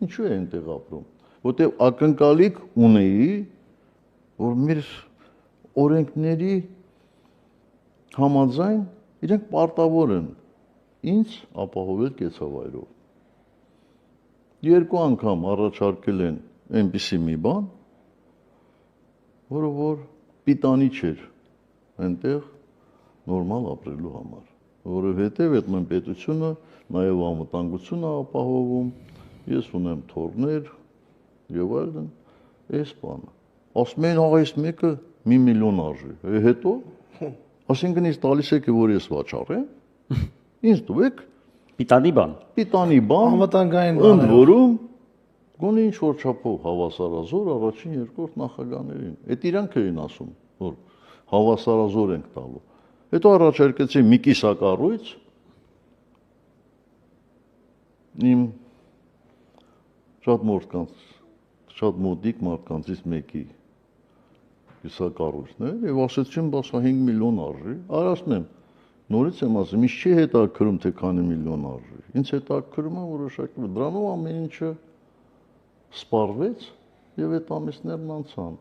ինչու է այնտեղ ապրում, որտեղ ակնկալիք ունեի, որ մեր օրենքների համաձայն իրենք պարտավոր են ինձ ապահովել կեցավայրով։ Երկու անգամ առաջարկել են այնպիսի մի բան, որը որ պիտանի չէր այնտեղ նորմալ ապրելու համար, որովհետև այդ մեն պետությունը նաև անվտանգություն է ապահովում, ես ունեմ թորներ եւ այլն, այս բանը։ Ասում են, աղա, այս մեկը 1 միլիոն արժի, հետո այսինքն ինձ տալիս եք, որ ես վաճառեմ, ինձ տվեք Պիտանի բան, անվտանգային ընդ որում գոնե ինչ որ չափով հավասարազոր առաջին երկրորդ նախագահներին։ Այդ իրանք էին ասում, որ հավասարազոր ենք տալու։ Հետո առաջարկեցի մի կիսակառույց իմ շատ մոտիկ մարդկանցից մեկի կիսակառույցն է եւ ասեցին, բաս 5 միլիոն արժի։ Ասում եմ, նորից եմ ասում, ինձ չի հետաքրում թե քանի միլիոն արժի։ Ինձ հետաքրում է որոշակի դրանով ամեն ինչը սպառվեց եւ այդ ամիսներն անցան։